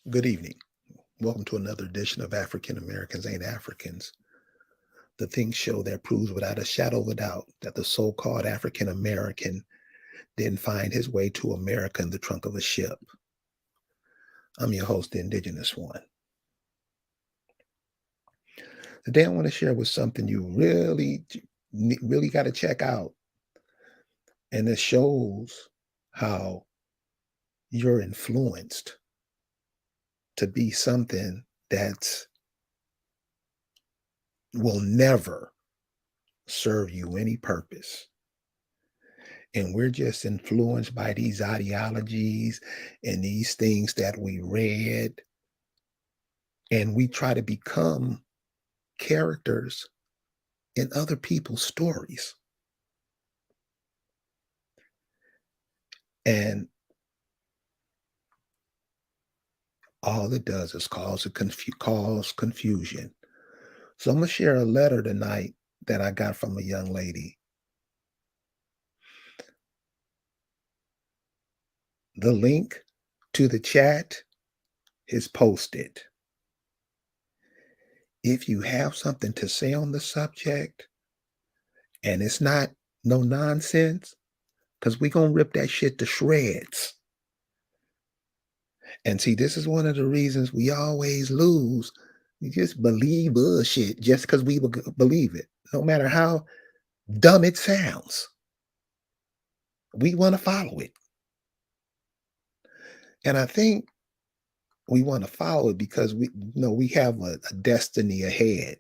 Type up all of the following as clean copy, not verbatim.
Good evening. Welcome to another edition of African Americans Ain't Africans. The things show that proves without a shadow of a doubt that the so called African American didn't find his way to America in the trunk of a ship. I'm your host, the Indigenous One. Today, I want to share with something you really got to check out. And it shows how you're influenced to be something that will never serve you any purpose. And we're just influenced by these ideologies and these things that we read, and we try to become characters in other people's stories. And all it does is cause confusion. So I'm going to share a letter tonight that I got from a young lady. The link to the chat is posted. If you have something to say on the subject and it's not no nonsense, because we're going to rip that shit to shreds. And see, this is one of the reasons we always lose. We just believe bullshit just because we believe it, no matter how dumb it sounds. We want to follow it. And I think we want to follow it because we have a destiny ahead.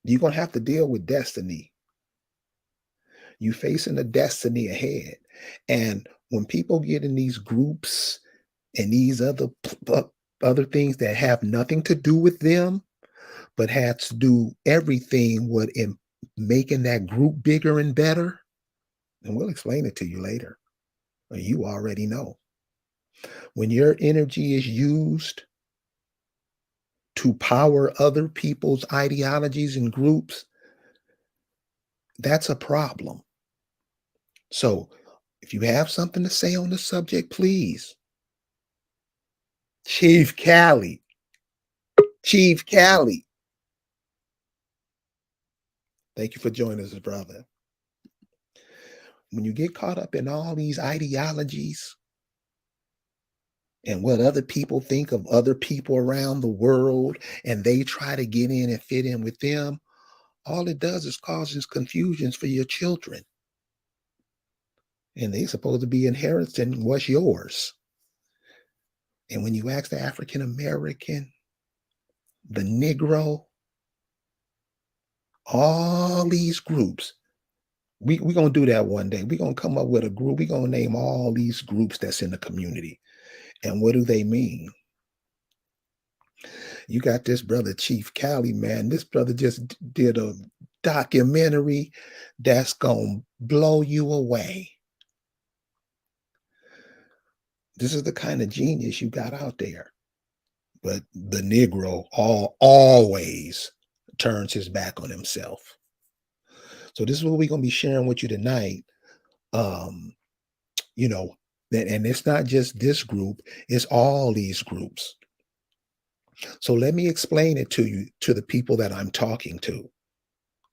You're going to have to deal with destiny. You facing a destiny ahead. And when people get in these groups and these other things that have nothing to do with them, but had to do everything with in making that group bigger and better, and we'll explain it to you later. You already know. When your energy is used to power other people's ideologies and groups, that's a problem. So if you have something to say on the subject, please. Chief Cali. Chief Cali. Thank you for joining us, brother. When you get caught up in all these ideologies and what other people think of other people around the world, and they try to get in and fit in with them, all it does is causes confusions for your children. And they supposed to be inheriting what's yours. And when you ask the African American, the Negro, all these groups, we're going to do that one day. We're going to come up with a group. We're going to name all these groups that's in the community. And what do they mean? You got this brother, Chief Cali, man. This brother just did a documentary that's going to blow you away. This is the kind of genius you got out there. But the Negro always turns his back on himself. So this is what we're going to be sharing with you tonight. Um, you know, and it's not just this group, it's all these groups. So let me explain it to you, to the people that I'm talking to.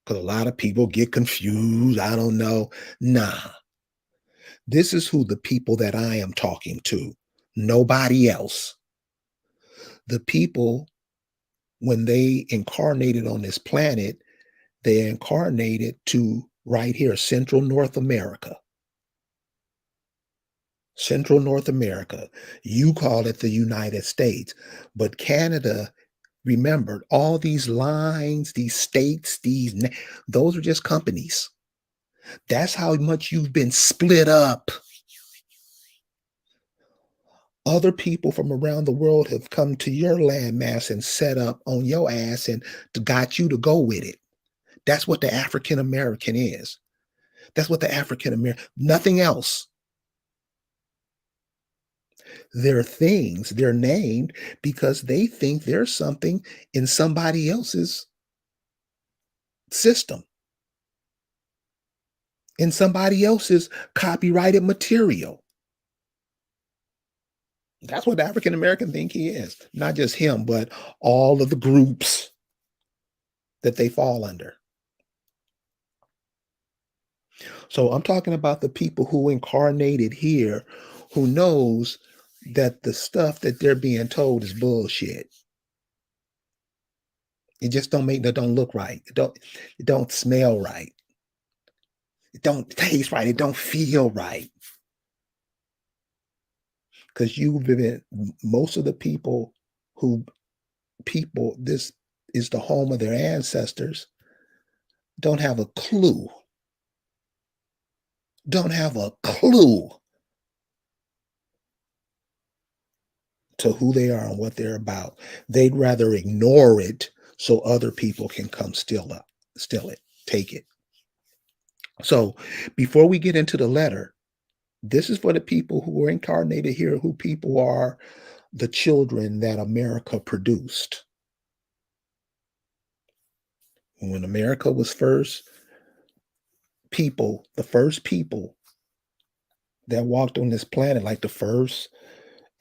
Because a lot of people get confused. I don't know. Nah. This is who the people that I am talking to. Nobody else. The people, when they incarnated on this planet, they incarnated to right here, Central North America. Central North America. You call it the United States. But Canada, remember, all these lines, these states, those are just companies. That's how much you've been split up. Other people from around the world have come to your landmass and set up on your ass and got you to go with it. That's what the African American is. That's what the African American, nothing else. They're things, they're named because they think there's something in somebody else's system, in somebody else's copyrighted material. That's what the African American think he is. Not just him, but all of the groups that they fall under. So I'm talking about the people who incarnated here, who knows that the stuff that they're being told is bullshit. It just don't look right. It don't smell right. It don't taste right. It don't feel right. Because you've been most of the who people this is the home of their ancestors don't have a clue. Don't have a clue to who they are and what they're about. They'd rather ignore it so other people can come steal it, take it. So before we get into the letter, this is for the people who are incarnated here, who people are the children that America produced. When America was the first people that walked on this planet, like the first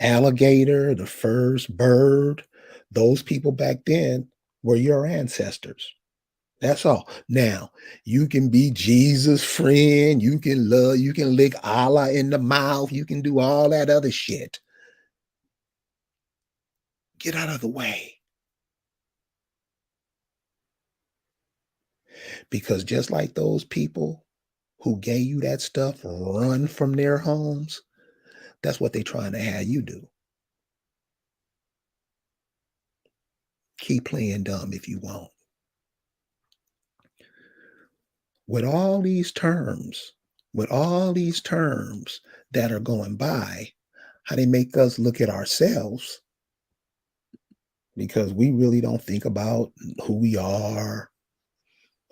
alligator, the first bird, those people back then were your ancestors. That's all. Now, you can be Jesus' friend, you can lick Allah in the mouth, you can do all that other shit. Get out of the way. Because just like those people who gave you that stuff run from their homes, that's what they're trying to have you do. Keep playing dumb if you want. With all these terms, with all these terms that are going by, how they make us look at ourselves because we really don't think about who we are.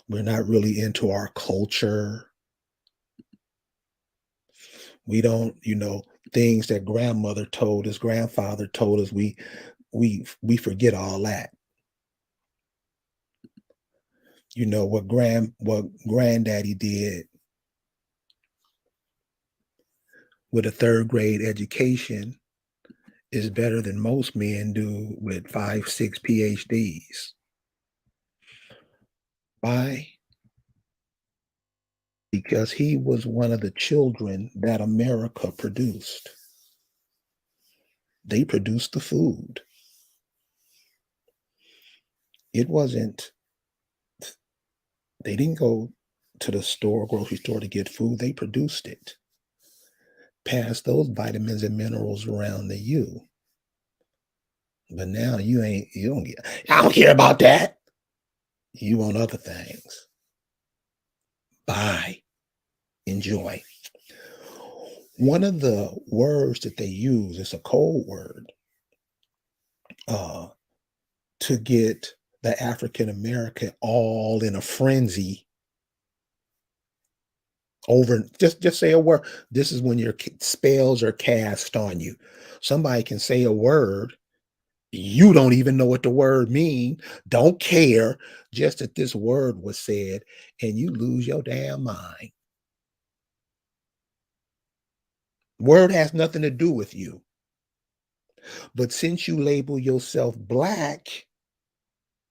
We're not really into our culture. We don't, things that grandmother told us, grandfather told us, we forget all that. What granddaddy did with a third grade education is better than most men do with 5, 6 PhDs. Why? Because he was one of the children that America produced. They produced the food. It wasn't, they didn't go to the store, grocery store to get food. They produced it. Passed those vitamins and minerals around to you. But now you don't get, I don't care about that. You want other things. Buy, enjoy. One of the words that they use is a code word uh, to get the African American all in a frenzy over. Just say a word. This is when your spells are cast on you. Somebody can say a word. You don't even know what the word mean. Don't care. Just that this word was said, and you lose your damn mind. Word has nothing to do with you. But since you label yourself black,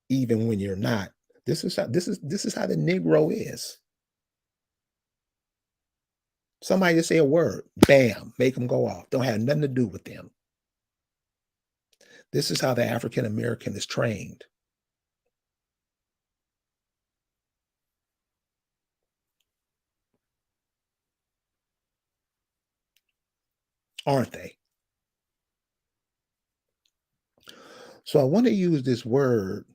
even when you're not, this is how the Negro is. Somebody just say a word, bam, make them go off. Don't have nothing to do with them. This is how the African American is trained. Aren't they? So I want to use this word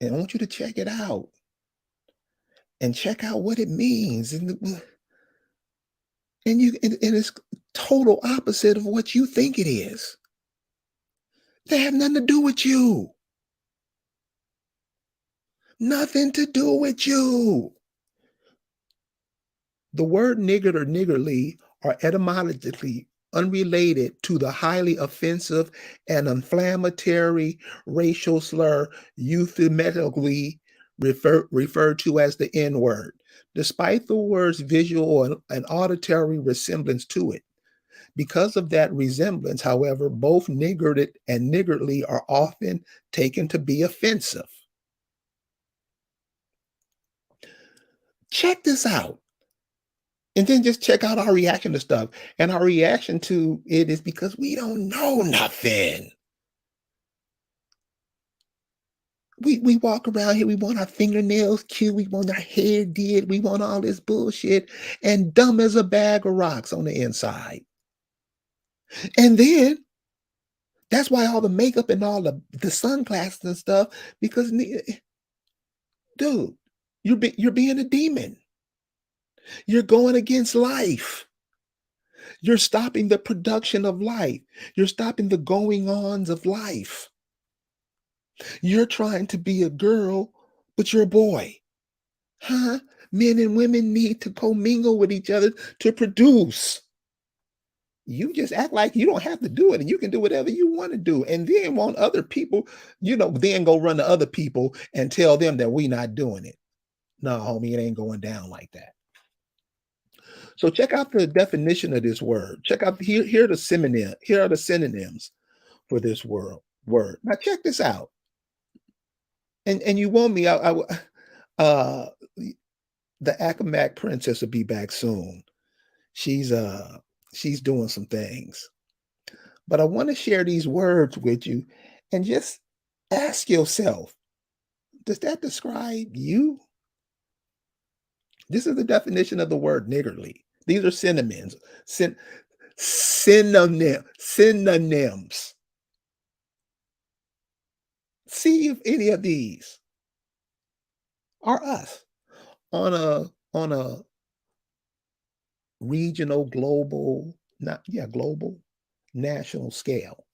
and I want you to check it out and check out what it means. And it's total opposite of what you think it is. They have nothing to do with you. Nothing to do with you. The word nigger or niggerly are etymologically unrelated to the highly offensive and inflammatory racial slur euphemistically referred to as the N word, despite the word's visual and auditory resemblance to it. Because of that resemblance, however, both niggarded and niggardly are often taken to be offensive. Check this out. And then just check out our reaction to stuff. And our reaction to it is because we don't know nothing. We walk around here, we want our fingernails cute, we want our hair did, we want all this bullshit, and dumb as a bag of rocks on the inside. And then that's why all the makeup and all the sunglasses and stuff, because dude, you're being a demon. You're going against life. You're stopping the production of life. You're stopping the going ons of life. You're trying to be a girl, but you're a boy. Huh? Men and women need to commingle with each other to produce. You just act like you don't have to do it and you can do whatever you want to do. And then want other people, then go run to other people and tell them that we not doing it. No, homie, it ain't going down like that. So check out the definition of this word. Check out here are the synonym. Here are the synonyms for this word. Now check this out. And you want me? Uh, the Accomack princess will be back soon. She's she's doing some things, but I want to share these words with you, and just ask yourself: does that describe you? This is the definition of the word niggardly. These are synonyms. Syn- synonyms. See if any of these are us on a regional, global, not yeah, global, national scale.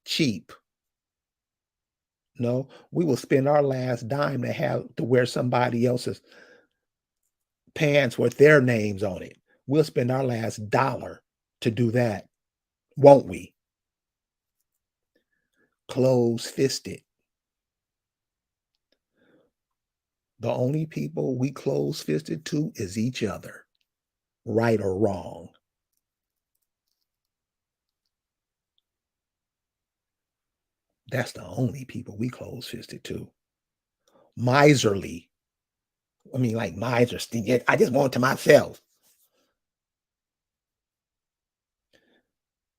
Cheap. No, we will spend our last dime to wear somebody else's pants with their names on it. We'll spend our last dollar to do that, won't we? Close fisted. The only people we close fisted to is each other, right or wrong. That's the only people we close fisted to. Miserly. I mean, like miser. I just want it to myself.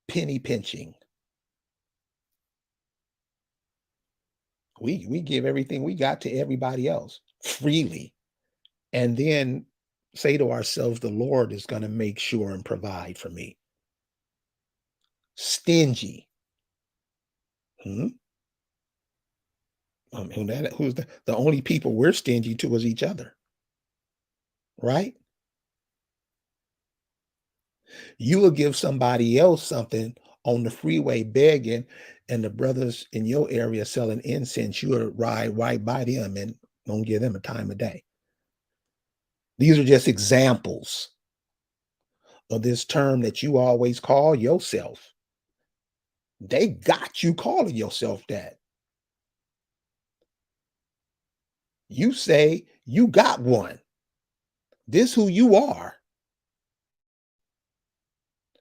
Penny pinching. We give everything we got to everybody else freely, and then say to ourselves, "The Lord is going to make sure and provide for me." Stingy. Hmm? Who's the only people we're stingy to is each other, right? You will give somebody else something on the freeway begging, and the brothers in your area selling incense, you'll ride right by them and don't give them a time of day. These are just examples of this term that you always call yourself. They got you calling yourself that. You say you got one. This who you are.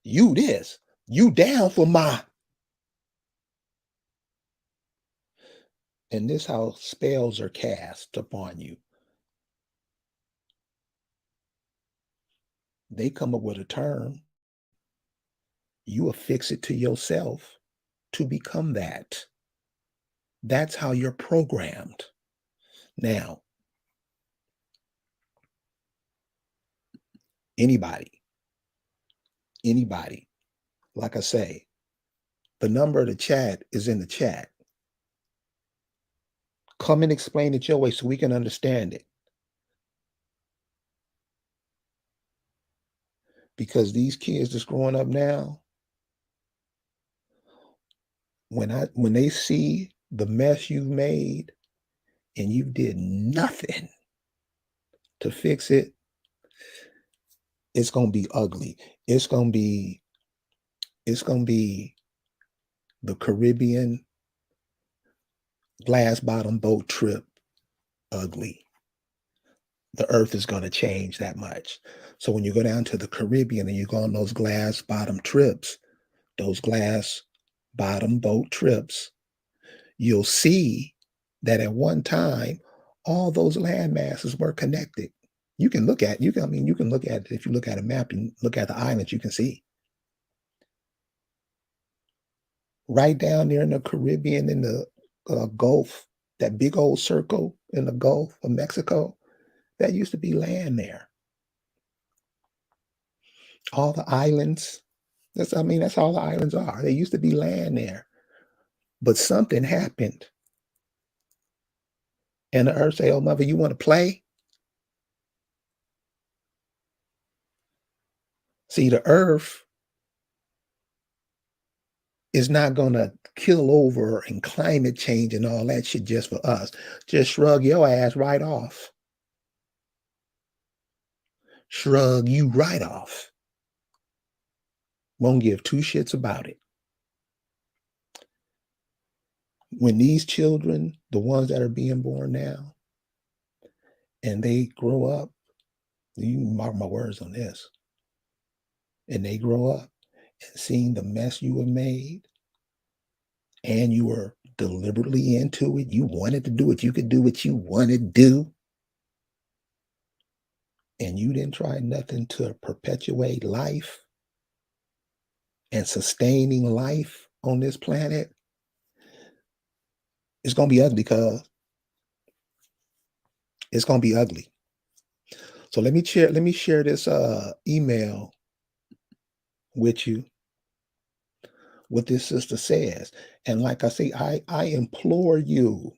You this. You down for my. And this how spells are cast upon you. They come up with a term. You affix it to yourself to become that. That's how you're programmed. Now, anybody, anybody, like I say, the number of the chat is in the chat. Come and explain it your way so we can understand it. Because these kids that's growing up now, when they see the mess you've made and you did nothing to fix it, it's gonna be ugly. It's gonna be it's gonna be the Caribbean glass bottom boat trip ugly. the earth is going to change that much. So when you go down to the Caribbean and you go on those glass bottom trips, those glass bottom boat trips, you'll see that at one time, all those land masses were connected. You can look at it. If you look at a map and look at the islands, you can see right down there in the Caribbean, in the Gulf, that big old circle in the Gulf of Mexico, that used to be land there. All the islands, that's all the islands are. There used to be land there, but something happened, and the earth say, "Oh, mother, you want to play?" See, the earth is not going to kill over and climate change and all that shit just for us. Just shrug your ass right off. Shrug you right off. Won't give two shits about it. When these children, the ones that are being born now, and they grow up, you can mark my words on this, and they grow up and seeing the mess you have made, and you were deliberately into it, you wanted to do it, you could do what you want to do, and you didn't try nothing to perpetuate life and sustaining life on this planet, it's going to be ugly, cuz it's going to be ugly. So let me share this email with you, what this sister says. And like I say, I implore you,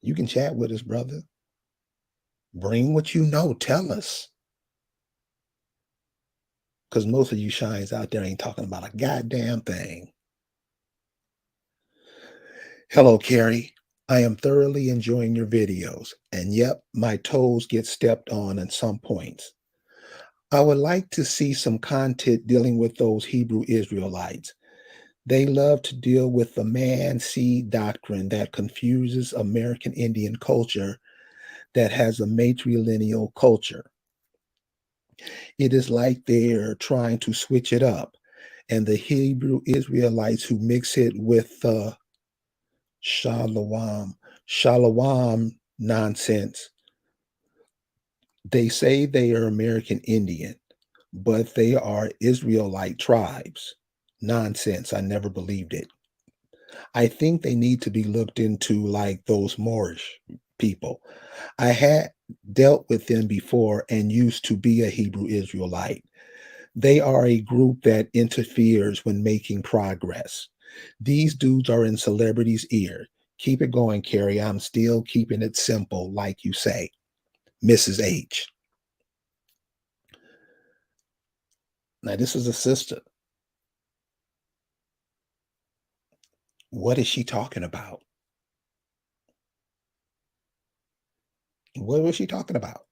you can chat with us, brother. Bring what you know, tell us. Because most of you shines out there ain't talking about a goddamn thing. Hello, Carrie. I am thoroughly enjoying your videos. And yep, my toes get stepped on at some points. I would like to see some content dealing with those Hebrew Israelites. They love to deal with the man seed doctrine that confuses American Indian culture that has a matrilineal culture. It is like they're trying to switch it up. And the Hebrew Israelites who mix it with the Shalom nonsense, they say they are American Indian, but they are Israelite tribes. Nonsense. I never believed it. I think they need to be looked into like those Moorish people. I had dealt with them before and used to be a Hebrew Israelite. They are a group that interferes when making progress. These dudes are in celebrities' ear. Keep it going, Carrie. I'm still keeping it simple, like you say. Mrs. H. Now, this is a sister. What is she talking about? What was she talking about?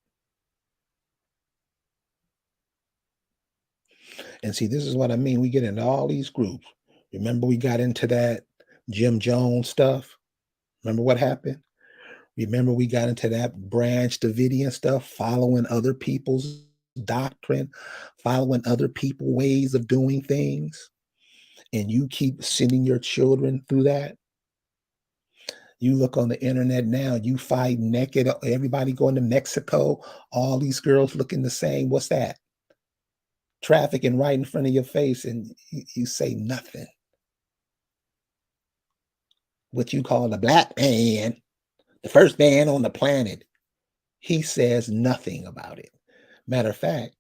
And see, this is what I mean. We get into all these groups. Remember, we got into that Jim Jones stuff? Remember what happened? Remember, we got into that Branch Davidian stuff, following other people's doctrine, following other people's ways of doing things, and you keep sending your children through that. You look on the internet now, you fight naked, everybody going to Mexico, all these girls looking the same. What's that? Trafficking right in front of your face, and you say nothing. What you call a black man, the first man on the planet, he says nothing about it. Matter of fact,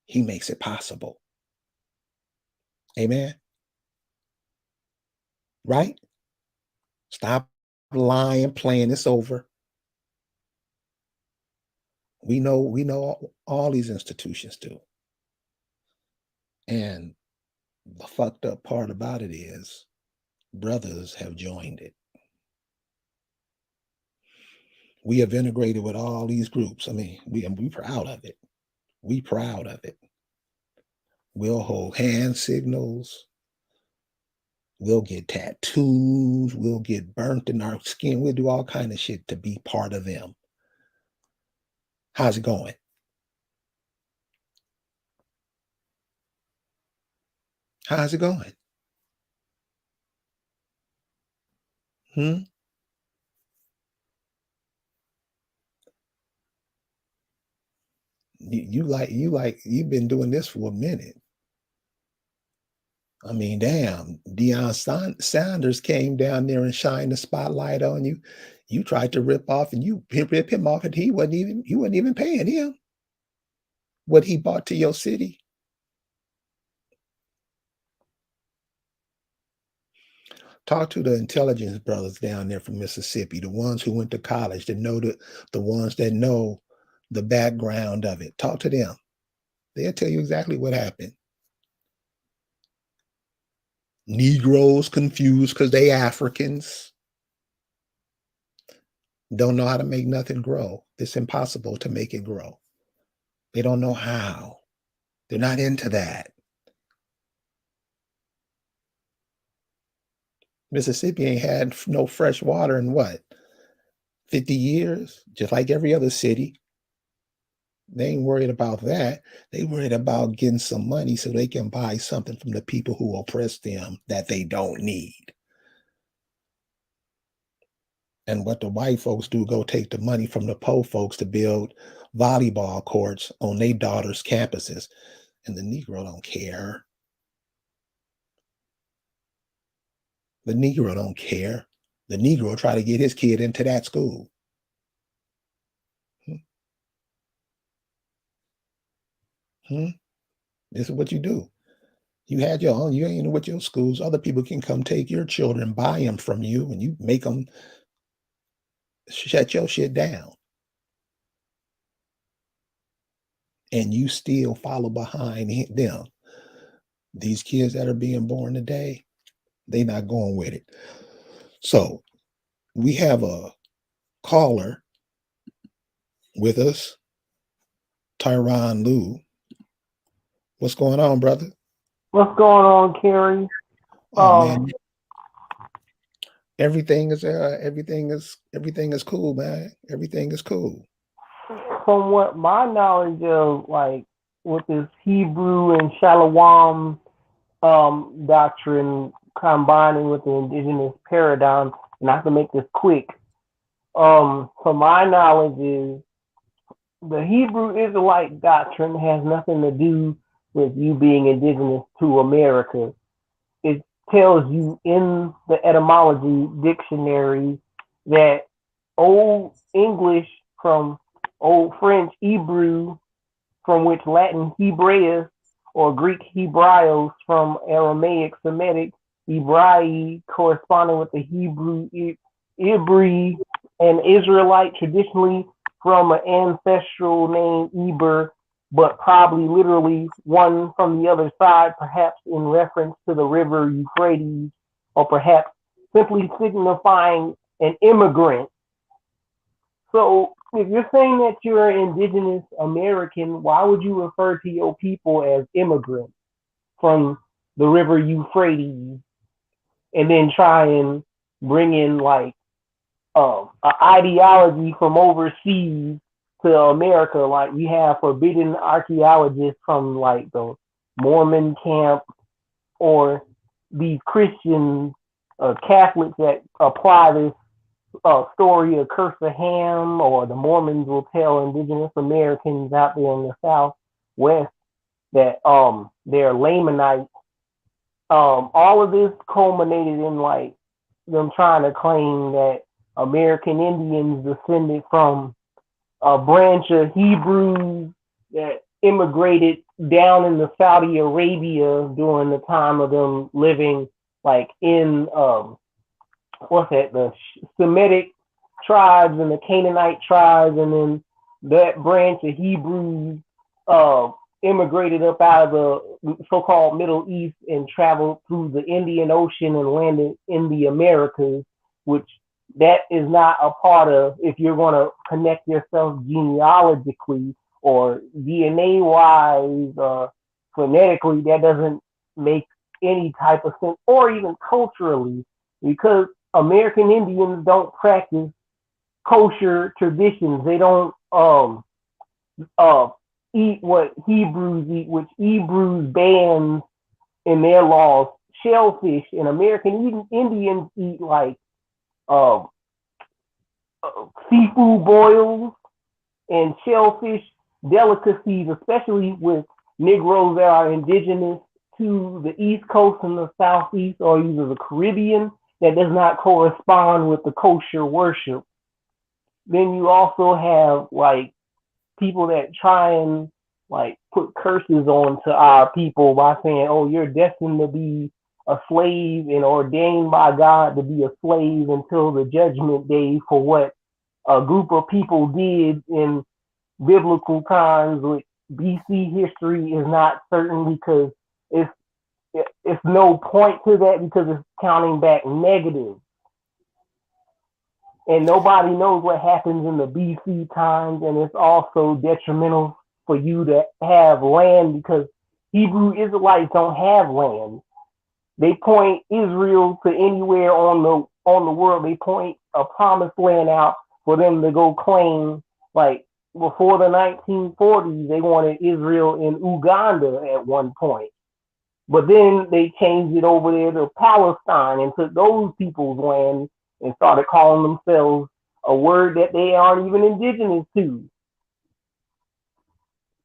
he makes it possible. Amen. Right? Stop lying, playing this over. We know all these institutions do. And the fucked up part about it is brothers have joined it. We have integrated with all these groups. I mean, we proud of it. We proud of it. We'll hold hand signals. We'll get tattoos. We'll get burnt in our skin. We'll do all kind of shit to be part of them. How's it going? How's it going? Hmm? You've been doing this for a minute. I mean, damn, Sanders came down there and shined the spotlight on you. You tried to rip off and you rip him off, and you wasn't even paying him what he bought to your city. Talk to the intelligence brothers down there from Mississippi, the ones who went to college, that know the ones that know the background of it. Talk to them. They'll tell you exactly what happened. Negroes confused because they Africans don't know how to make nothing grow. It's impossible to make it grow. They don't know how. They're not into that. Mississippi ain't had no fresh water in what, 50 years? Just like every other city. They ain't worried about that. They worried about getting some money so they can buy something from the people who oppress them that they don't need. And what the white folks do, go take the money from the poor folks to build volleyball courts on their daughters' campuses. And the Negro don't care. The Negro don't care. The Negro try to get his kid into that school. Hmm. Hmm. This is what you do. You had your own, you ain't with your schools. Other people can come take your children, buy them from you, and you make them shut your shit down. And you still follow behind them. These kids that are being born today, they not going with it. So we have a caller with us, Tyron Lou. What's going on, brother? What's going on, Kerry? Oh Um, man, everything is cool, man. Everything is cool. from what my knowledge of, like with this Hebrew and Shalom doctrine combining with the indigenous paradigm, and I have to make this quick. From my knowledge is the Hebrew Israelite doctrine has nothing to do with you being indigenous to America. It tells you in the etymology dictionary that Old English from Old French Hebrew, from which Latin Hebraeus or Greek Hebraios from Aramaic Semitic Hebrae, corresponding with the Hebrew Ibri, and Israelite traditionally from an ancestral name Eber, but probably literally one from the other side, perhaps in reference to the river Euphrates, or perhaps simply signifying an immigrant. So if you're saying that you're an indigenous American, why would you refer to your people as immigrants from the river Euphrates and then try and bring in like an ideology from overseas to America? Like we have forbidden archaeologists from like the Mormon camp or these Christian Catholics that apply this story of Curse of Ham, or the Mormons will tell indigenous Americans out there in the Southwest that they're Lamanites. All of this culminated in like them trying to claim that American Indians descended from a branch of Hebrews that immigrated down in the Saudi Arabia during the time of them living like in what's that, the Semitic tribes and the Canaanite tribes, and then that branch of Hebrews uh, immigrated up out of the so-called Middle East and traveled through the Indian Ocean and landed in the Americas, which that is not a part of if you're going to connect yourself genealogically or DNA wise, phonetically, that doesn't make any type of sense, or even culturally, because American Indians don't practice kosher traditions. They don't eat what Hebrews eat, which Hebrews bans in their laws shellfish, and American Indians eat like uh, seafood boils and shellfish delicacies, especially with Negroes that are indigenous to the East Coast and the Southeast, or either the Caribbean, that does not correspond with the kosher worship. Then you also have like people that try and like put curses onto our people by saying, "Oh, you're destined to be a slave and ordained by God to be a slave until the judgment day for what a group of people did in biblical times." With BC history is not certain because it's it's no point to that because it's counting back negative, and nobody knows what happens in the BC times, and it's also detrimental for you to have land because Hebrew Israelites don't have land. They point Israel to anywhere on the world. They point a promised land out for them to go claim. Like before the 1940s, they wanted Israel in Uganda at one point, but then they changed it over there to Palestine and took those people's land and started calling themselves a word that they aren't even indigenous to.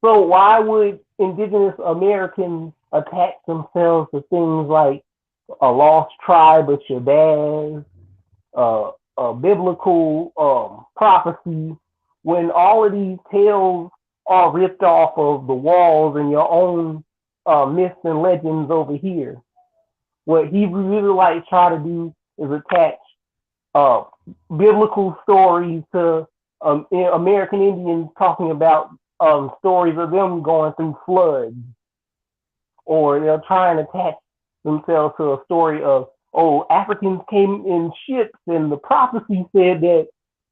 So why would indigenous Americans attach themselves to things like a lost tribe of Shabazz, a biblical prophecy, when all of these tales are ripped off of the walls and your own myths and legends over here? What Hebrew Israelites try to do is attach uh, biblical stories to American Indians talking about stories of them going through floods, or they're trying to attach themselves to a story of, oh, Africans came in ships and the prophecy said that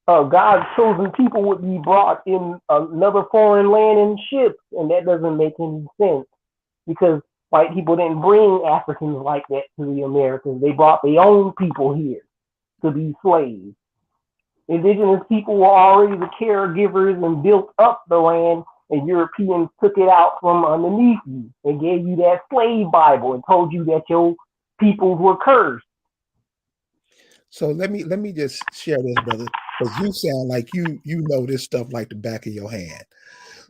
God's chosen people would be brought in another foreign land in ships, and that doesn't make any sense because white people didn't bring Africans like that to the Americans. They brought their own people here to be slaves. Indigenous people were already the caregivers and built up the land, and Europeans took it out from underneath you and gave you that slave Bible and told you that your peoples were cursed. So let me just share this, brother, because you sound like you know this stuff like the back of your hand.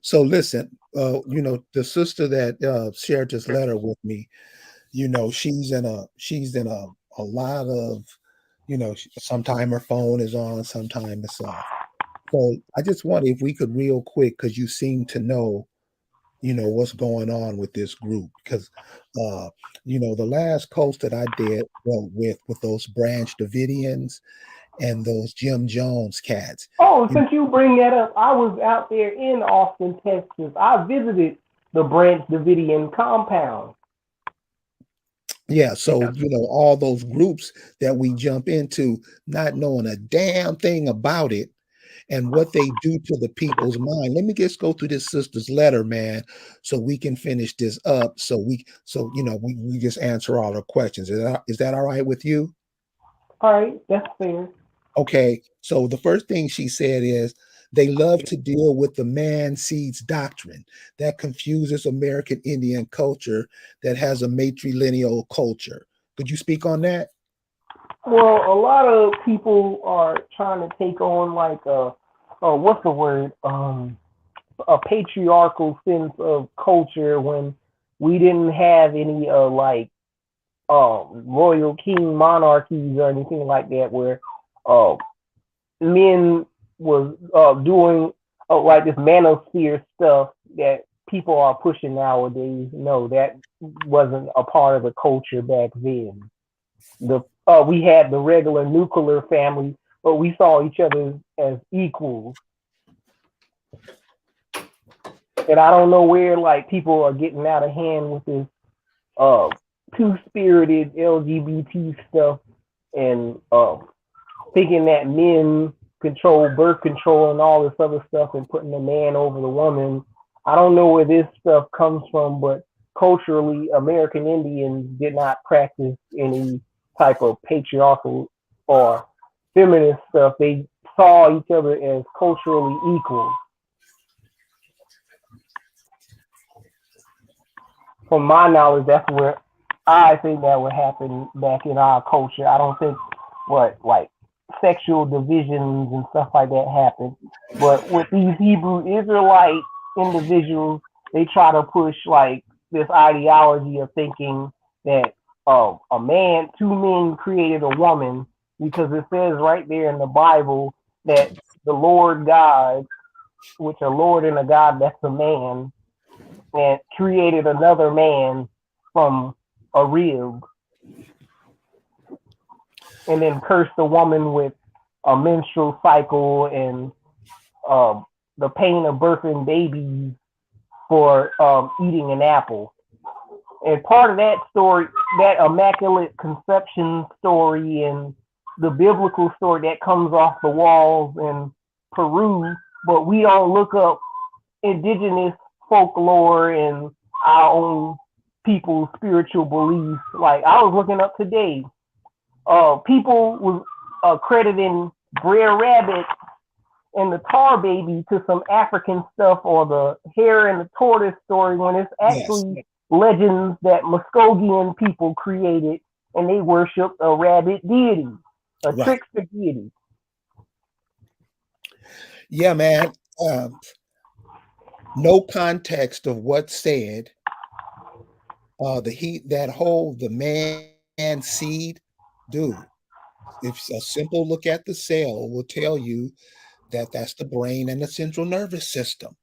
So listen, the sister that shared this letter with me, she's in a lot of, sometime her phone is on, sometime it's off. So I just wonder if we could real quick, because you seem to know, what's going on with this group. Because uh, the last post that I did, well, with those Branch Davidians and those Jim Jones cats. Oh, You since you bring that up, I was out there in Austin, Texas. I visited the Branch Davidian compound. Yeah, so all those groups that we jump into, not knowing a damn thing about it and what they do to the people's mind. Let me just go through this sister's letter, man, so we can finish this up. So we just answer all her questions. Is that all right with you? All right, that's fair. Okay. So the first thing she said is they love to deal with the man seeds doctrine that confuses American Indian culture that has a matrilineal culture. Could you speak on that? Well, a lot of people are trying to take on like what's the word? A patriarchal sense of culture when we didn't have any like royal king monarchies or anything like that where uh men was doing like this manosphere stuff that people are pushing nowadays. No, that wasn't a part of the culture back then. The We had the regular nuclear family, but we saw each other as equals. And I don't know where like people are getting out of hand with this uh two spirited LGBT stuff and thinking that men control birth control and all this other stuff and putting the man over the woman. I don't know where this stuff comes from, but culturally, American Indians did not practice any type of patriarchal or feminist stuff. They saw each other as culturally equal. from my knowledge, that's where I think that would happen back in our culture. I don't think what like sexual divisions and stuff like that happen. But with these Hebrew Israelite individuals, they try to push like this ideology of thinking that a man, two men created a woman because it says right there in the Bible that the Lord God, which a Lord and a God, that's a man, and created another man from a rib, and then cursed the woman with a menstrual cycle and um, the pain of birthing babies for eating an apple. And part of that story, that immaculate conception story, and the biblical story that comes off the walls in Peru, but we don't look up indigenous folklore and our own people's spiritual beliefs. Like I was looking up today, people was crediting Brer Rabbit and the Tar Baby to some African stuff, or the Hare and the Tortoise story, when it's Yes, actually legends that Muskogean people created, and they worshipped a rabbit deity, a right. trickster deity. Yeah, man. No context of what's said. The heat, that whole the man seed, dude. If a simple look at the cell will tell you that that's the brain and the central nervous system.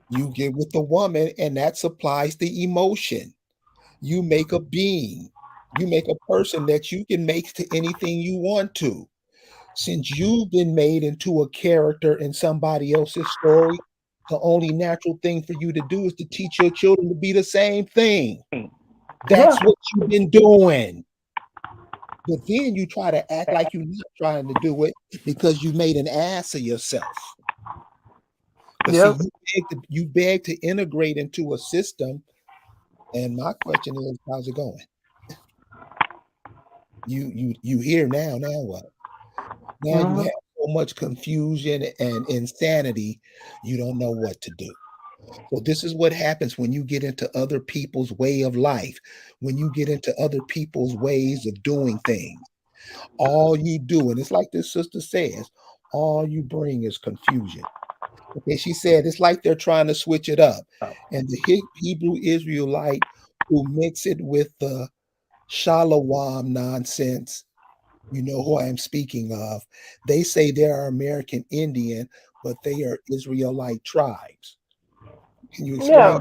You get with the woman, and that supplies the emotion. You make a being. You make a person that you can make to anything you want to. Since you've been made into a character in somebody else's story, the only natural thing for you to do is to teach your children to be the same thing. Yeah, That's what you've been doing. But then you try to act like you're not trying to do it because you made an ass of yourself. But see, yep, you beg to integrate into a system, and my question is, how's it going? You here now. Now what? Now you mm-hmm. have so much confusion and insanity, you don't know what to do. So this is what happens when you get into other people's way of life, when you get into other people's ways of doing things. All you do, and it's like this sister says, all you bring is confusion. Okay, she said it's like they're trying to switch it up. And the Hebrew Israelite who mix it with the Shalawam nonsense, you know who I am speaking of. They say they are American Indian, but they are Israelite tribes. Can you Yeah. explain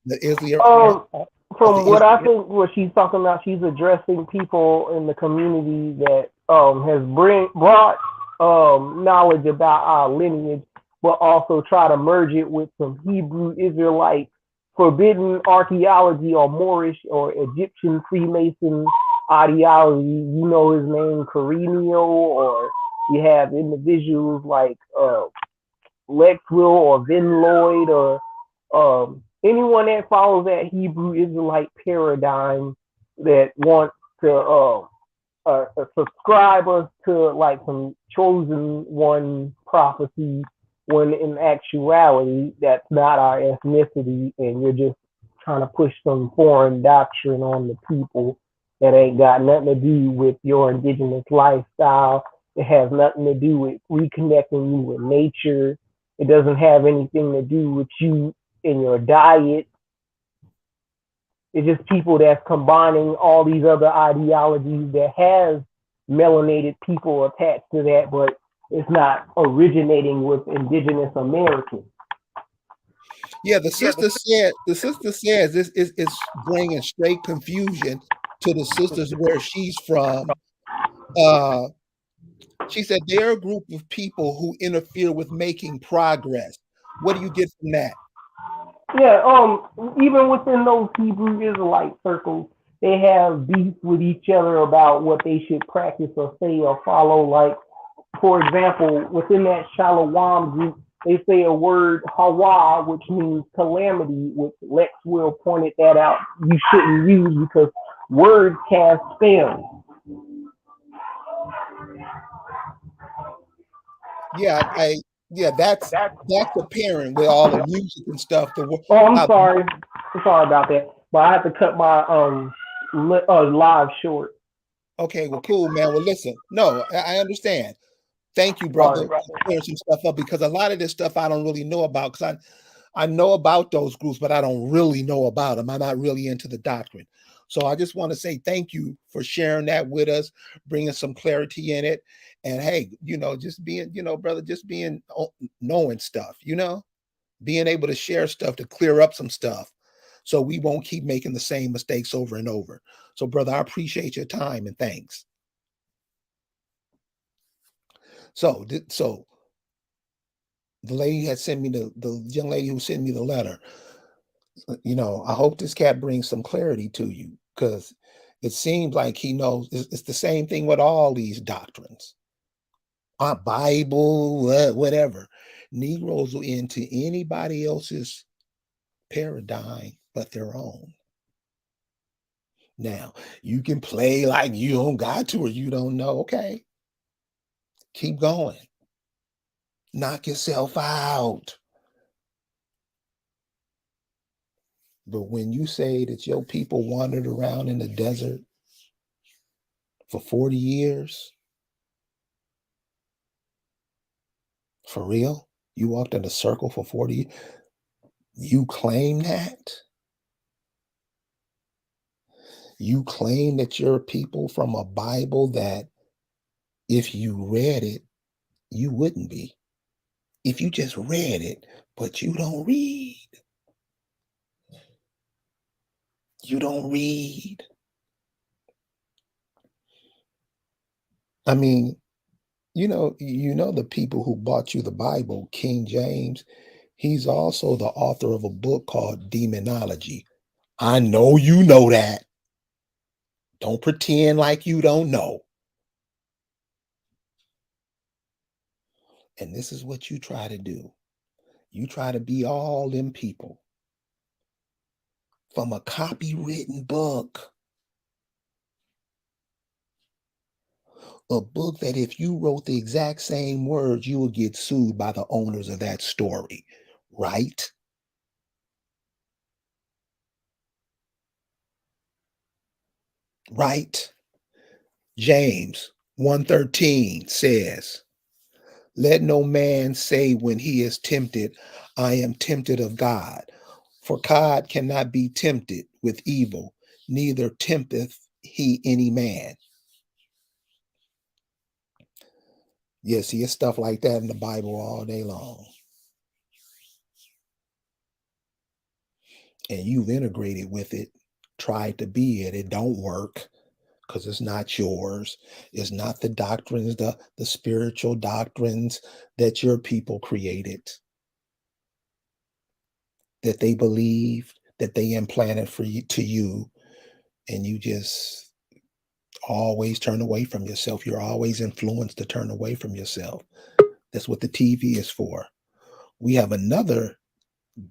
the Israel Um, of the from what Israel? I think, what she's talking about, she's addressing people in the community that has brought knowledge about our lineage, but also try to merge it with some Hebrew Israelite forbidden archaeology or Moorish or Egyptian Freemason ideology. You know his name, Carinio, or you have individuals like Lexwell or Vin Lloyd, or anyone that follows that Hebrew Israelite paradigm that wants to subscribe us to like some chosen one prophecy, when in actuality that's not our ethnicity, and you're just trying to push some foreign doctrine on the people that ain't got nothing to do with your indigenous lifestyle. It has nothing to do with reconnecting you with nature. It doesn't have anything to do with you and your diet. It's just people that's combining all these other ideologies that has melanated people attached to that, but it's not originating with indigenous Americans. Yeah, the sister says this is bringing straight confusion to the sisters where she's from. Uh, she said they're a group of people who interfere with making progress. What do you get from that? Yeah, even within those Hebrew Israelite circles, they have beef with each other about what they should practice or say or follow. Like, for example, within that Shalom group, they say a word Hawa, which means calamity, which Lex Will pointed that out. You shouldn't use because words cast spells. Yeah, yeah, that's apparent with all the music and stuff. Oh, I'm How sorry. Sorry about that, but I had to cut my live short. Okay, well, cool, man. Well, listen, no, I understand. Thank you, brother, Sorry. for clearing some stuff up because a lot of this stuff I don't really know about because I know about those groups, but I don't really know about them. I'm not really into the doctrine. So I just want to say thank you for sharing that with us, bringing some clarity in it. And hey, just being, brother, just being knowing stuff, being able to share stuff to clear up some stuff so we won't keep making the same mistakes over and over. So, brother, I appreciate your time and thanks. So the lady had sent me the young lady who sent me the letter. I hope this cat brings some clarity to you because it seems like he knows it's the same thing with all these doctrines, Bible, whatever. Negroes will into anybody else's paradigm but their own. Now, you can play like you don't got to or you don't know. Okay, keep going. Knock yourself out. But when you say that your people wandered around in the desert for 40 years, for real, you walked in a circle for 40, you claim that? You claim that you're people from a Bible that if you read it, you wouldn't be. If you just read it, but you don't read. You don't read. I mean, the people who bought you the Bible, King James, he's also the author of a book called Demonology. I know you know that. Don't pretend like you don't know. And this is what you try to do. You try to be all them people from a copywritten book, a book that if you wrote the exact same words, you would get sued by the owners of that story, right? Right? James 1:13 says, let no man say when he is tempted, I am tempted of God. For God cannot be tempted with evil, neither tempteth he any man. You see, it's stuff like that in the Bible all day long. And you've integrated with it, tried to be it. It don't work because it's not yours. It's not the doctrines, the spiritual doctrines that your people created, that they believed, that they implanted for you to you, and you just always turn away from yourself. You're always influenced to turn away from yourself. That's what the TV is for. We have another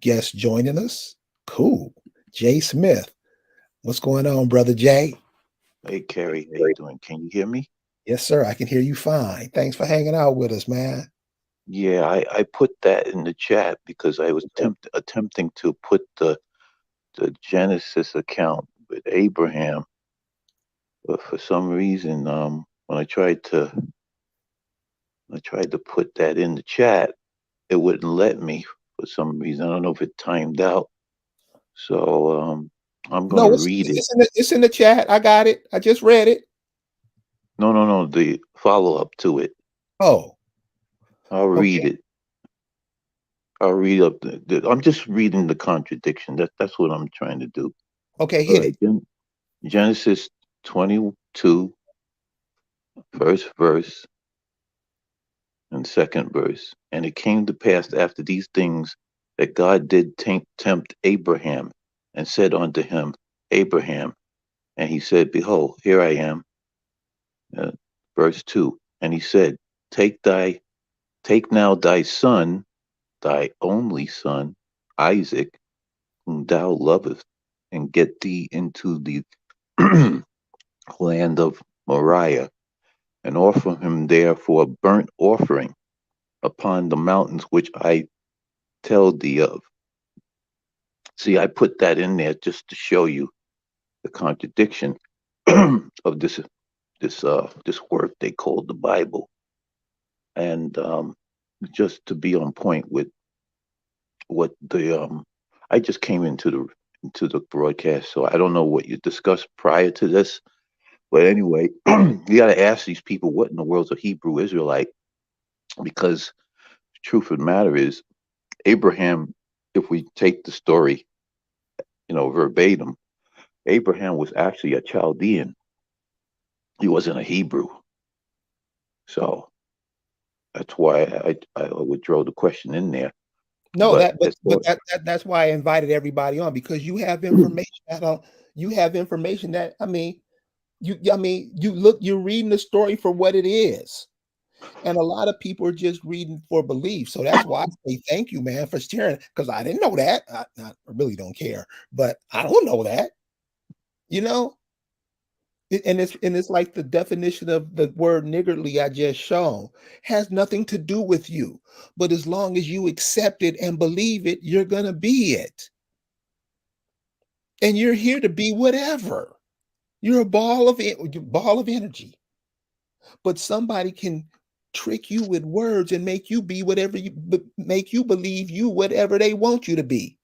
guest joining us. Cool. Jay Smith. What's going on, brother Jay? Hey, Carrie, how you doing? Can you hear me? Yes, sir. I can hear you fine. Thanks for hanging out with us, man. Yeah, I put that in the chat because I was attempting to put the Genesis account with Abraham, but for some reason, when I tried to put that in the chat, it wouldn't let me for some reason. I don't know if it timed out. So I'm No, gonna read it. it's in the chat. I got it. I just read it. No, no, no, the follow up to it. Oh, I'll read okay. it. I'll read up I'm just reading the contradiction. That's what I'm trying to do. Okay, All hit right, it. Genesis 22, first verse and second verse. And it came to pass after these things that God did tempt Abraham and said unto him, Abraham. And he said, Behold, here I am. Uh, verse 2. And he said, Take take now thy son, thy only son, Isaac, whom thou lovest, and get thee into the land of Moriah, and offer him there for a burnt offering upon the mountains which I tell thee of. See, I put that in there just to show you the contradiction of this work they called the Bible, and just to be on point with what the I just came into the broadcast, so I don't know what you discussed prior to this. But anyway, you got to ask these people what in the world's a Hebrew Israelite, because the truth of the matter is Abraham. If we take the story, verbatim, Abraham was actually a Chaldean. He wasn't a Hebrew. So that's why I would throw the question in there. No, But that but as but far, that's why I invited everybody on, because you have information that you have information that, you're reading the story for what it is. And a lot of people are just reading for belief. So that's why I say thank you, man, for sharing, because I didn't know that. I really don't care, but I don't know that, you know. And it's like the definition of the word niggardly I just shown has nothing to do with you. But as long as you accept it and believe it, you're gonna be it. And you're here to be whatever. You're a ball of energy. But somebody can trick you with words and make you be whatever make you believe you whatever they want you to be.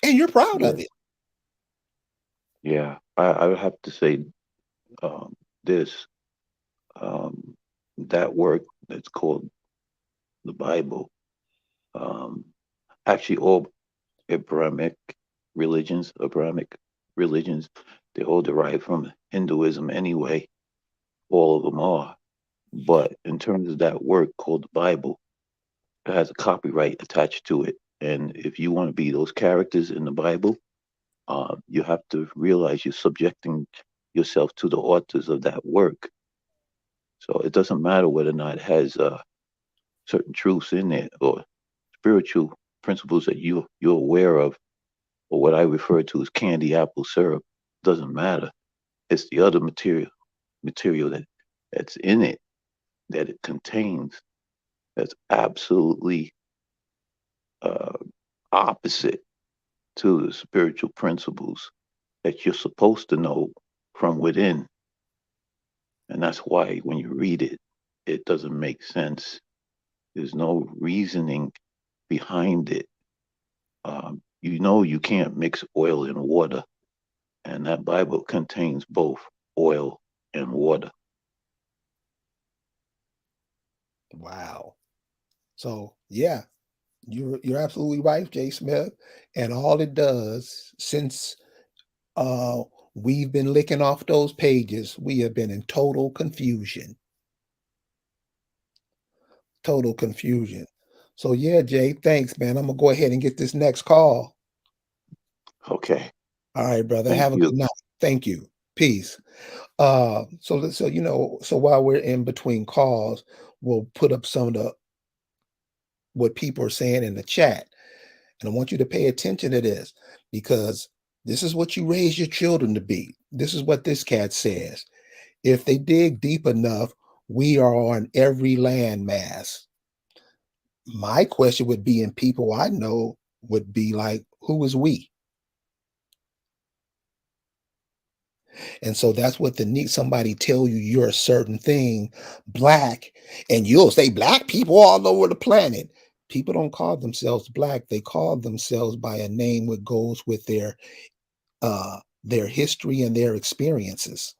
And you're proud yeah, of it. I would have to say um, this um, that work that's called the Bible. Um, Actually, all Abrahamic Abrahamic religions, they all derive from Hinduism anyway. All of them are. But in terms of that work called the Bible, it has a copyright attached to it. And if you want to be those characters in the Bible, you have to realize you're subjecting yourself to the authors of that work. So it doesn't matter whether or not it has certain truths in it or spiritual principles that you're aware of, or what I refer to as candy apple syrup. Doesn't matter. It's the other material that's in it, that it contains, that's absolutely uh, opposite to the spiritual principles that you're supposed to know from within. And that's why when you read it, it doesn't make sense. There's no reasoning behind it. You can't mix oil and water, and that Bible contains both oil and water. Wow. So yeah, you're absolutely right, Jay Smith. And all it does, since uh we've been licking off those pages, we have been in total confusion. Total confusion. So yeah, Jay, thanks, man. I'm gonna go ahead and get this next call. Okay. All right, brother. Thank Have a you. good night. Thank you. Peace. So while we're in between calls, we'll put up some of the what people are saying in the chat. And I want you to pay attention to this, because this is what you raise your children to be. This is what this cat says. If they dig deep enough, we are on every landmass. My question would be, and people I know would be like, who is we? And so that's what the need somebody tell you you're a certain thing, black, and you'll say black people all over the planet. People don't call themselves black. They call themselves by a name that goes with their history and their experiences.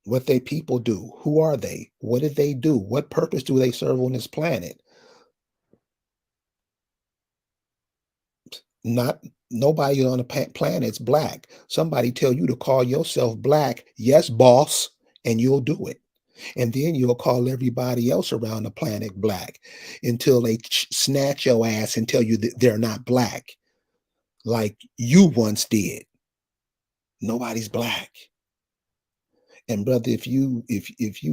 What they people do. Who are they? What did they do? What purpose do they serve on this planet? Not nobody on the planet's black. Somebody tell you to call yourself black, yes, boss, and you'll do it. And then you'll call everybody else around the planet black until they snatch your ass and tell you that they're not black, like you once did. Nobody's black. And brother, if you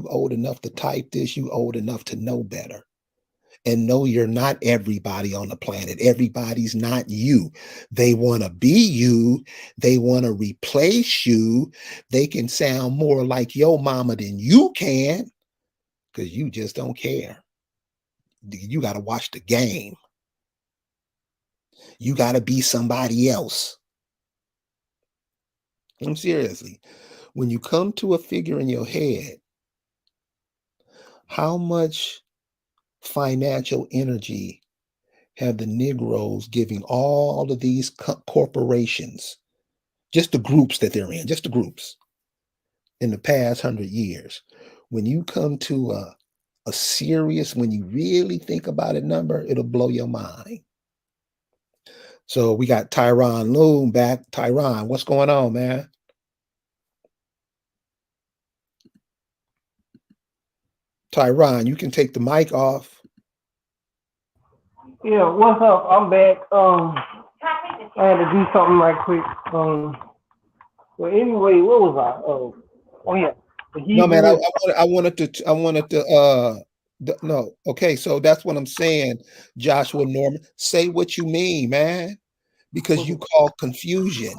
old enough to type this, you old enough to know better. And know you're not everybody on the planet. Everybody's not you. They want to be you. They want to replace you. They can sound more like your mama than you can, because you just don't care. You got to watch the game. You got to be somebody else. I'm seriously. When you come to a figure in your head, how much financial energy have the Negroes giving all of these corporations, just the groups that they're in, just the groups in the past 100 years? When you come to a serious, when you really think about it number, it'll blow your mind. So we got Tyron Loom back. Tyron, what's going on, man? Tyron, you can take the mic off. Yeah, what's up? I'm back. I had to do something right quick. But anyway, what was I? Oh yeah, the No, man, Hebrew. I wanted to, no. Okay, so that's what I'm saying, Joshua Norman. Say what you mean, man, because you call confusion.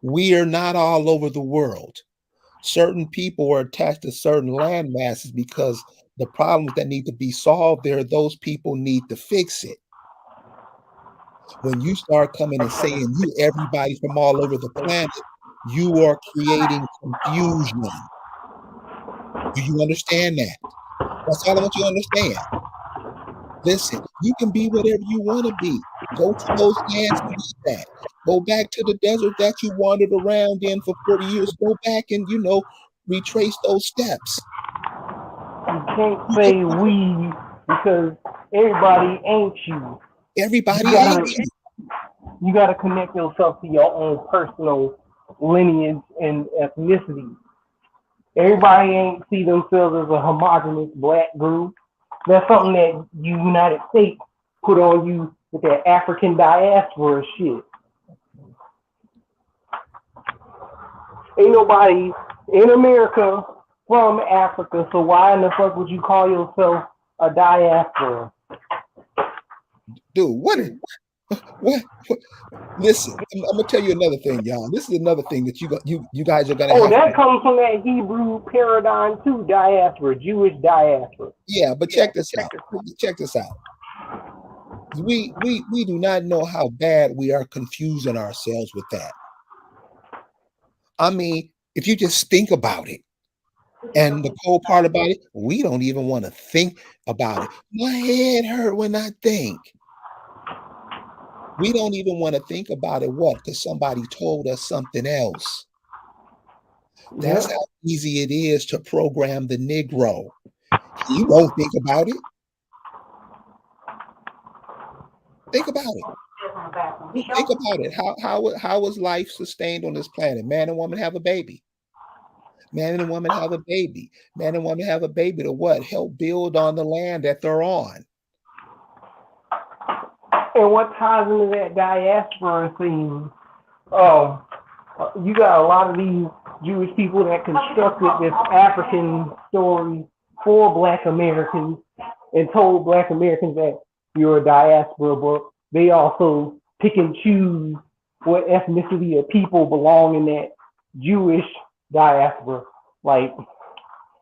We are not all over the world. Certain people are attached to certain land masses because the problems that need to be solved there, those people need to fix it. When you start coming and saying you everybody from all over the planet, you are creating confusion. Do you understand that? That's all I want you to understand. Listen, you can be whatever you want to be. Go to those lands and be that. Go back to the desert that you wandered around in for 40 years. Go back and, retrace those steps. You can't say we because everybody ain't you. Everybody You gotta, ain't you. you gotta connect yourself to your own personal lineage and ethnicity. Everybody ain't see themselves as a homogenous black group. That's something that the United States put on you with that African diaspora shit. Ain't nobody in America from Africa, so why in the fuck would you call yourself a diaspora? Dude, what? Listen, I'm gonna tell you another thing, y'all. This is another thing that you guys are gonna Oh, have that to. comes from that Hebrew paradigm too, diaspora, Jewish diaspora. Yeah, but check this out. Check this out. We do not know how bad we are confusing ourselves with that. I mean, if you just think about it, and the cool part about it, we don't even want to think about it. My head hurt when I think. We don't even want to think about it. What? Because somebody told us something else. That's Yep. how easy it is to program the Negro. He won't think about it. Think about it. Think about it. How was life sustained on this planet? Man and woman have a baby. Man and woman have a baby. Man and woman have a baby to what? Help build on the land that they're on. And what ties into that diaspora thing? Oh, you got a lot of these Jewish people that constructed this African story for Black Americans and told Black Americans that you're a diaspora, but they also pick and choose what ethnicity of people belong in that Jewish diaspora. Like,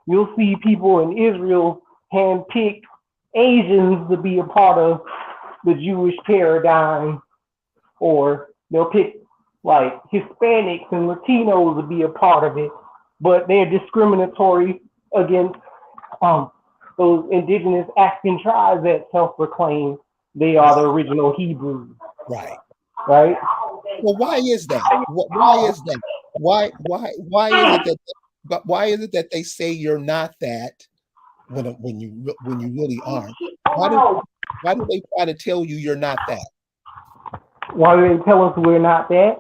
you'll see people in Israel handpick Asians to be a part of the Jewish paradigm, or they'll pick like Hispanics and Latinos to be a part of it, but they're discriminatory against those indigenous African tribes that self-proclaim they are the original Hebrews. Right. Right? Well, why is that? Why is that? Why is it that? But why is it that they say you're not that when you really aren't? Why do they try to tell you you're not that? Why do they tell us we're not that?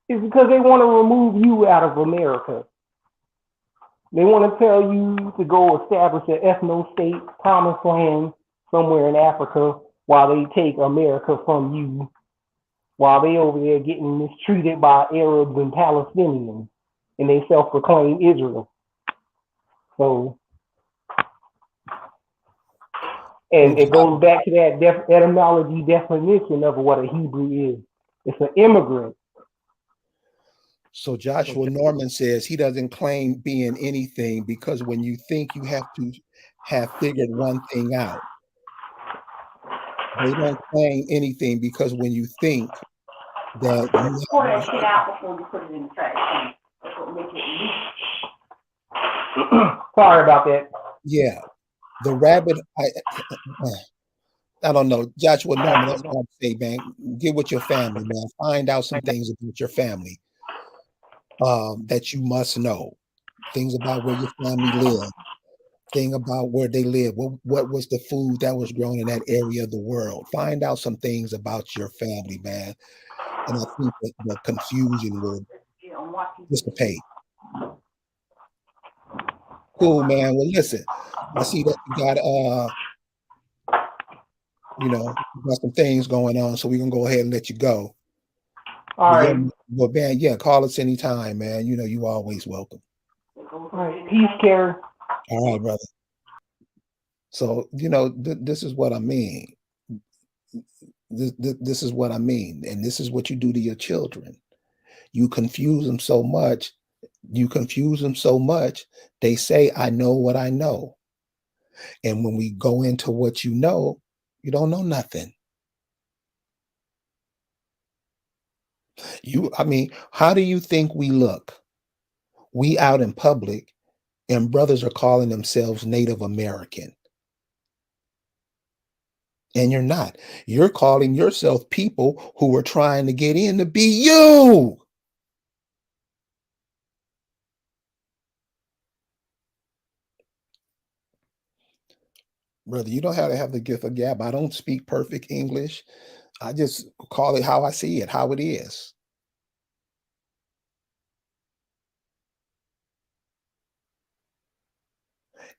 It's because they want to remove you out of America. They want to tell you to go establish an ethno-state promised land somewhere in Africa while they take America from you, while they over there getting mistreated by Arabs and Palestinians, and they self-proclaim Israel. So, and it goes back to that etymology definition of what a Hebrew is. It's an immigrant. So Joshua Norman says he doesn't claim being anything because when you think you have to have figured one thing out. They don't claim anything because when you think that you Pour that shit out before you put it in the trash can. That's what makes it leak. Sorry about that. yeah, the rabbit, I don't know, Joshua Norman, that's what I'm saying, man. Get with your family, man. Find out some things about your family that you must know. Things about where your family live, thing about where they live. What was the food that was grown in that area of the world? Find out some things about your family, man. And I think that the confusion will dissipate. Cool, man. Well, listen, I see that you got some things going on, so we're gonna go ahead and let you go. All But yeah, right. well, man, yeah, call us anytime, man. You know, you always welcome. All right. Peace, Karen. All right, brother. So, this is what I mean. This is what I mean, and this is what you do to your children. You confuse them so much. You confuse them so much. They say, "I know what I know," and when we go into what you don't know nothing. I mean, how do you think we look? We out in public, and brothers are calling themselves Native American, and you're not. You're calling yourself people who are trying to get in to be you. Brother, you don't have to have the gift of gab. I don't speak perfect English. I just call it how I see it, how it is.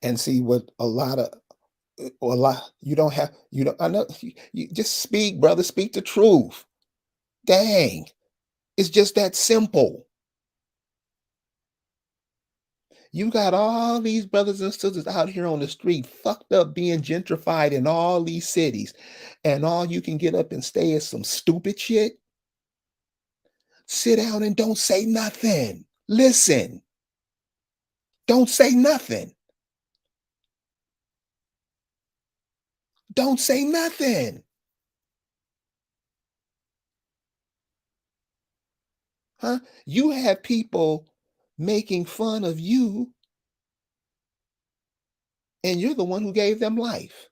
And see what you don't have, I know you just speak, brother, speak the truth. Dang. It's just that simple. You got all these brothers and sisters out here on the street, fucked up, being gentrified in all these cities, and all you can get up and say is some stupid shit. Sit down and don't say nothing. Listen, don't say nothing. Don't say nothing. Huh? You have people making fun of you, and you're the one who gave them life.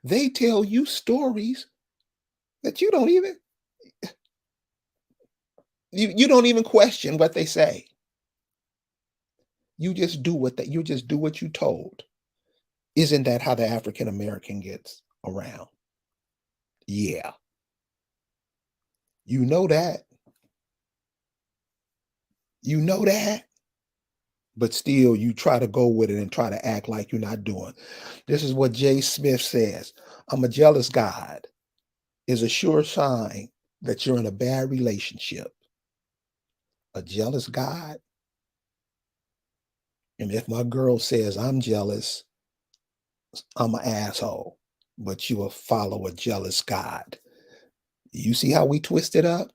They tell you stories that you don't even question what they say. You just do what you told. Isn't that how the African American gets around? Yeah. You know that. You know that. But still you try to go with it and try to act like you're not doing. This is what Jay Smith says. I'm a jealous God is a sure sign that you're in a bad relationship. A jealous God. And if my girl says I'm jealous, I'm an asshole. But you will follow a jealous God. You see how we twist it up?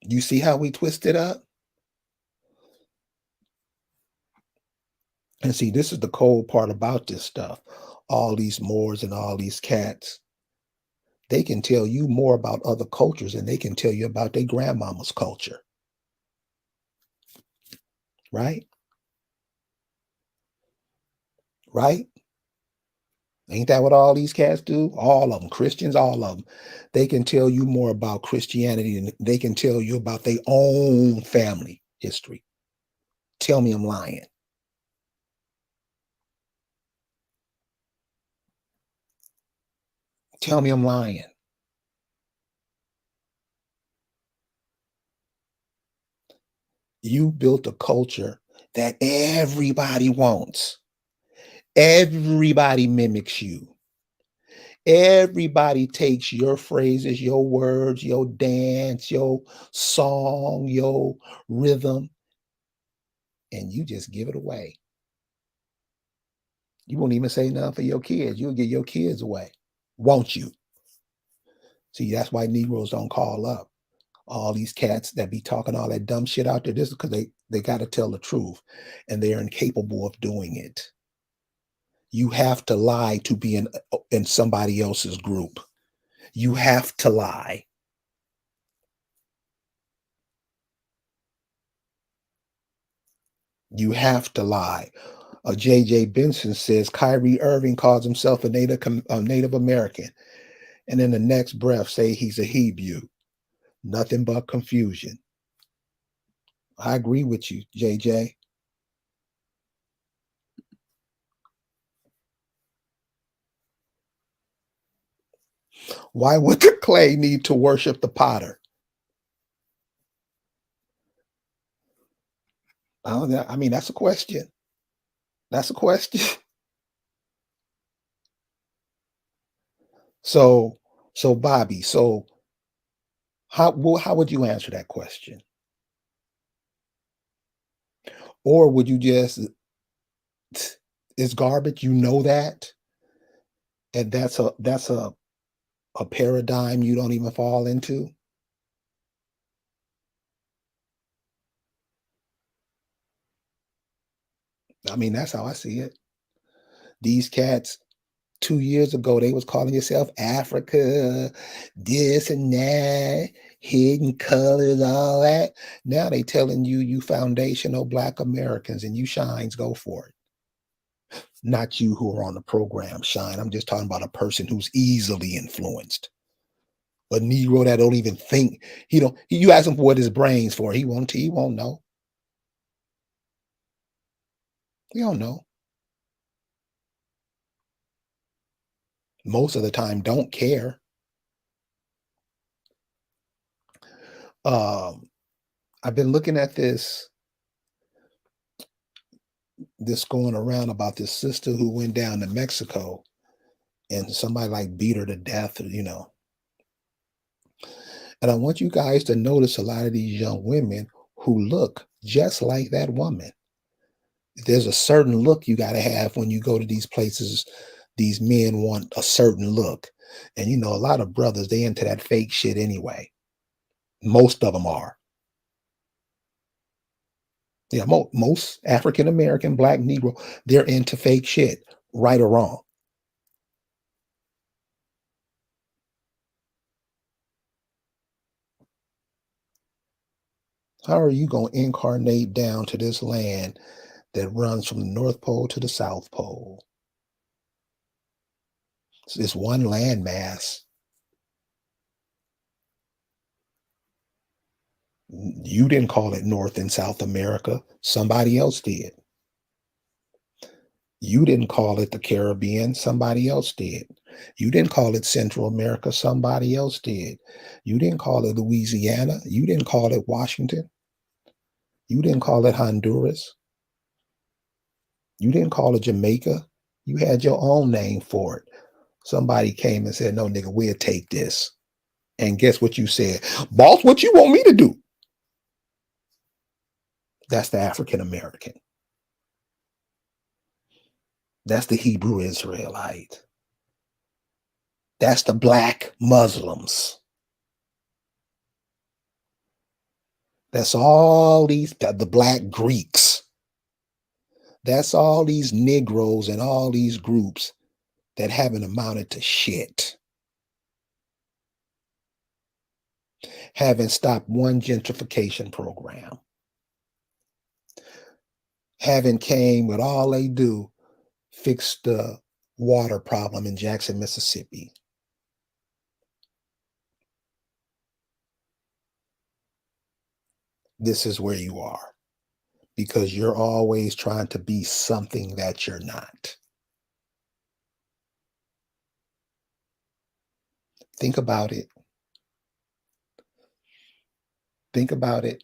You see how we twist it up? And see, this is the cold part about this stuff. All these Moors and all these cats, they can tell you more about other cultures than they can tell you about their grandmama's culture. Right? Right? Ain't that what all these cats do? All of them, Christians, all of them. They can tell you more about Christianity than they can tell you about their own family history. Tell me I'm lying. Tell me I'm lying. You built a culture that everybody wants. Everybody mimics you. Everybody takes your phrases, your words, your dance, your song, your rhythm, and you just give it away. You won't even say nothing for your kids. You'll give your kids away. Won't you? See, that's why Negroes don't call up. All these cats that be talking all that dumb shit out there, this is because they got to tell the truth, and they're incapable of doing it. You have to lie to be in somebody else's group. You have to lie. You have to lie. J.J. Benson says Kyrie Irving calls himself a Native American, and in the next breath say he's a Hebrew. Nothing but confusion. I agree with you, JJ. Why would the clay need to worship the potter? I mean, that's a question. That's a question. So, Bobby, how would you answer that question? Or would you just, it's garbage, you know that, and that's a paradigm you don't even fall into? I mean, that's how I see it. These cats 2 years ago, they was calling yourself Africa, this and that, hidden colors, all that. Now they telling you foundational Black Americans and you shines, go for it. Not you who are on the program, shine. I'm just talking about a person who's easily influenced. A Negro that don't even think, you ask him for what his brain's for, he won't know. He don't know. Most of the time don't care. I've been looking at this going around about this sister who went down to Mexico and somebody like beat her to death, And I want you guys to notice a lot of these young women who look just like that woman. There's a certain look you got to have when you go to these places. These men want a certain look. And a lot of brothers, they into that fake shit anyway. Most of them are. Yeah, most African American, Black, Negro, they're into fake shit, right or wrong. How are you going to incarnate down to this land that runs from the North Pole to the South Pole? It's one landmass. You didn't call it North and South America. Somebody else did. You didn't call it the Caribbean. Somebody else did. You didn't call it Central America. Somebody else did. You didn't call it Louisiana. You didn't call it Washington. You didn't call it Honduras. You didn't call it Jamaica. You had your own name for it. Somebody came and said, no, nigga, we'll take this. And guess what you said? Boss, what you want me to do? That's the African American. That's the Hebrew Israelite. That's the Black Muslims. That's all the Black Greeks. That's all these Negroes and all these groups that haven't amounted to shit. Haven't stopped one gentrification program. Haven't came with all they do, fix the water problem in Jackson, Mississippi. This is where you are because you're always trying to be something that you're not. Think about it. Think about it.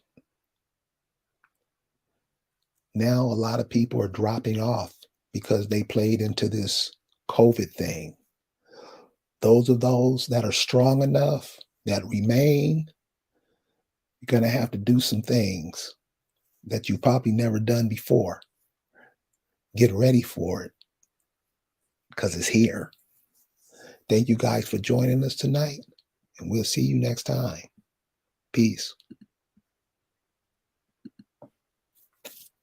Now a lot of people are dropping off because they played into this COVID thing. Those that are strong enough, that remain, you're going to have to do some things that you've probably never done before. Get ready for it because it's here. Thank you guys for joining us tonight, and we'll see you next time. Peace.